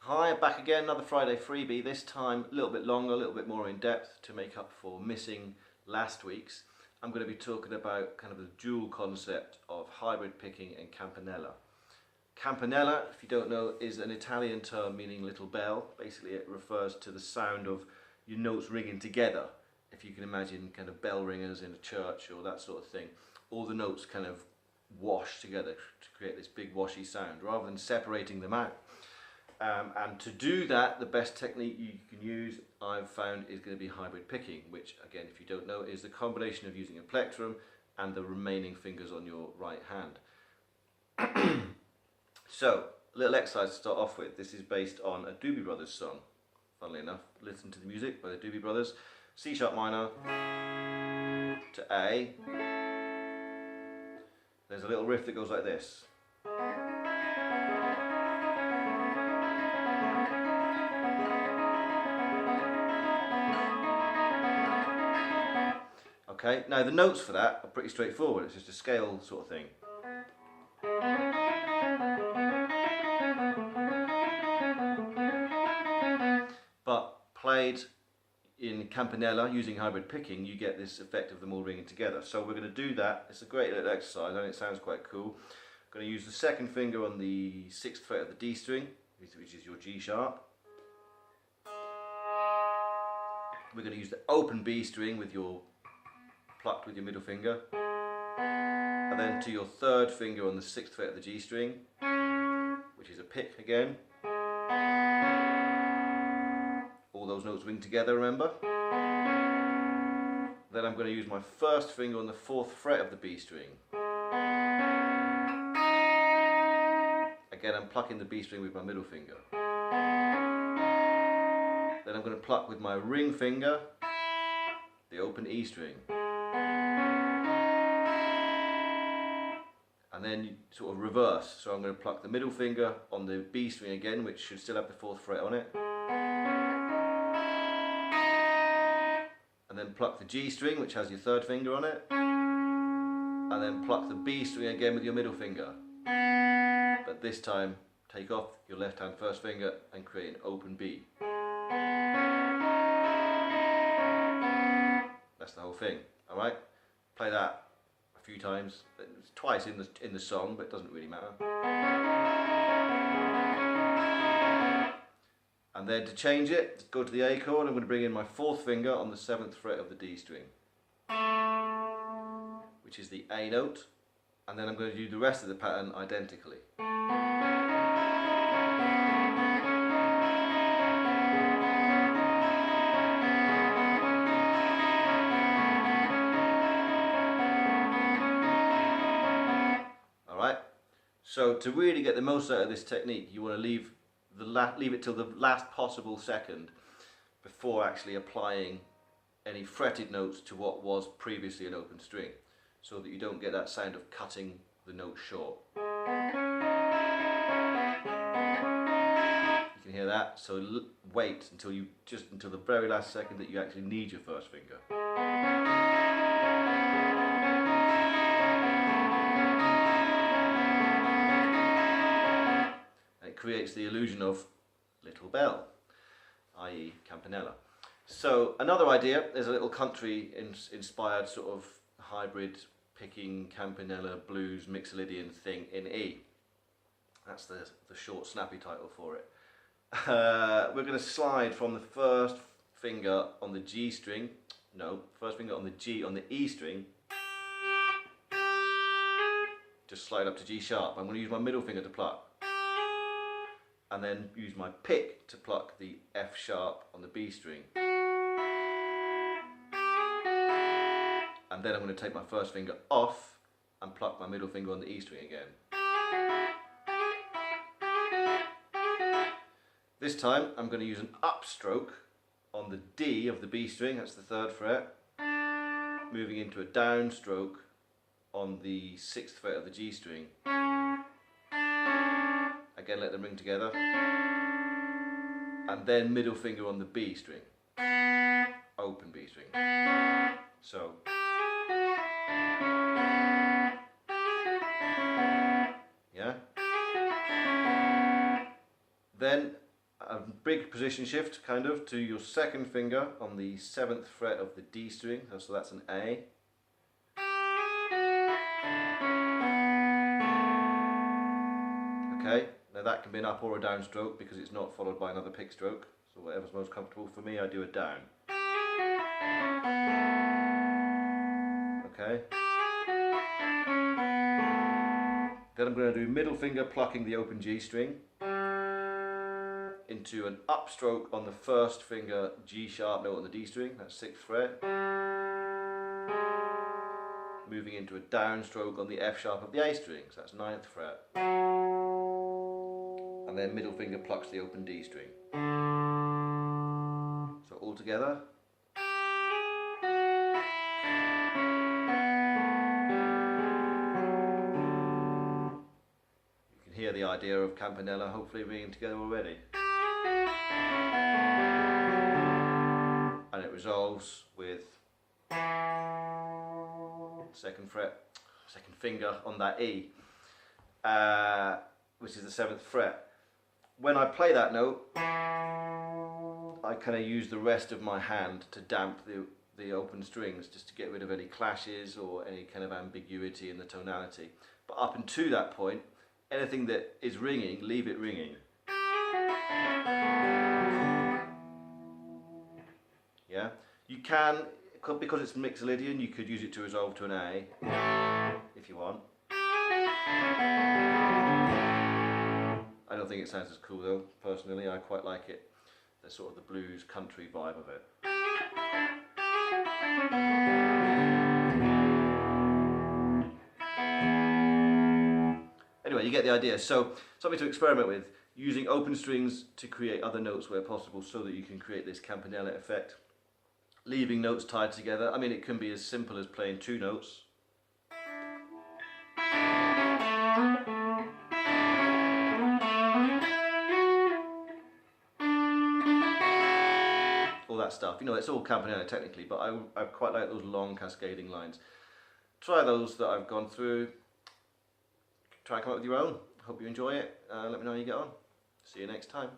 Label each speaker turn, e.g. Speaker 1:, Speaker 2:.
Speaker 1: Hi, back again, another Friday freebie, this time a little bit longer, a little bit more in depth to make up for missing last week's. I'm going to be talking about kind of the dual concept of hybrid picking and campanella. Campanella, if you don't know, is an Italian term meaning little bell. Basically it refers to the sound of your notes ringing together. If you can imagine kind of bell ringers in a church or that sort of thing. All the notes kind of wash together to create this big washy sound rather than separating them out. And to do that, the best technique you can use, I've found, is going to be hybrid picking, which again, if you don't know, is the combination of using a plectrum and the remaining fingers on your right hand. So, a little exercise to start off with. This is based on a Doobie Brothers song. Funnily enough, listen to the music by the Doobie Brothers. C sharp minor to A. There's a little riff that goes like this. Okay, now the notes for that are pretty straightforward, it's just a scale sort of thing. But played in campanella using hybrid picking, you get this effect of them all ringing together. So we're going to do that. It's a great little exercise and it sounds quite cool. I'm going to use the second finger on the 6th fret of the D string, which is your G sharp. We're going to use the open B string with your plucked with your middle finger, and then to your third finger on the 6th fret of the G string, which is a pick again. All those notes ring together, remember? Then I'm going to use my first finger on the 4th fret of the B string. Again, I'm plucking the B string with my middle finger. Then I'm going to pluck with my ring finger the open E string. And then you sort of reverse, so I'm going to pluck the middle finger on the B string again, which should still have the 4th fret on it, and then pluck the G string, which has your 3rd finger on it, and then pluck the B string again with your middle finger, but this time take off your left hand first finger and create an open B. That's the whole thing. Alright, play that a few times. It's twice in the song, but it doesn't really matter. And then to change it, go to the A chord. I'm going to bring in my 4th finger on the 7th fret of the D string, which is the A note, and then I'm going to do the rest of the pattern identically. So to really get the most out of this technique, you want to leave it till the last possible second before actually applying any fretted notes to what was previously an open string, so that you don't get that sound of cutting the note short. You can hear that, so wait until the very last second that you actually need your first finger. Creates the illusion of little bell, i.e. campanella. So another idea, there's a little country inspired sort of hybrid picking campanella blues mixolydian thing in E. That's the short snappy title for it. We're going to slide from the first finger on the G string, first finger on the G on the E string, just slide up to G sharp. I'm going to use my middle finger to pluck, and then use my pick to pluck the F sharp on the B string. And then I'm going to take my first finger off and pluck my middle finger on the E string again. This time I'm going to use an upstroke on the D of the B string, that's the 3rd fret, moving into a downstroke on the 6th fret of the G string. Again, let them ring together, and then middle finger on the B string, open B string. So, yeah. Then a big position shift kind of to your second finger on the 7th fret of the D string, so that's an A. Okay, now that can be an up or a down stroke because it's not followed by another pick stroke, so whatever's most comfortable for me, I do a down. Okay. Then I'm going to do middle finger plucking the open G string into an upstroke on the first finger G sharp note on the D string, that's 6th fret. Moving into a downstroke on the F sharp of the A string, so that's 9th fret. And then middle finger plucks the open D string. So all together. You can hear the idea of Campanella hopefully ringing together already. And it resolves with 2nd fret, 2nd finger on that E, which is the 7th fret. When I play that note, I kind of use the rest of my hand to damp the open strings, just to get rid of any clashes or any kind of ambiguity in the tonality. But up until that point, anything that is ringing, leave it ringing. Yeah, you can, because it's Mixolydian, you could use it to resolve to an A if you want. I don't think it sounds as cool though, personally. I quite like it, the sort of the blues country vibe of it. Anyway, you get the idea. So, something to experiment with, using open strings to create other notes where possible so that you can create this Campanella effect. Leaving notes tied together. I mean, it can be as simple as playing 2 notes. All that stuff. You know, it's all Campanella technically, but I quite like those long cascading lines. Try those that I've gone through. Try and come up with your own. Hope you enjoy it. Let me know how you get on. See you next time.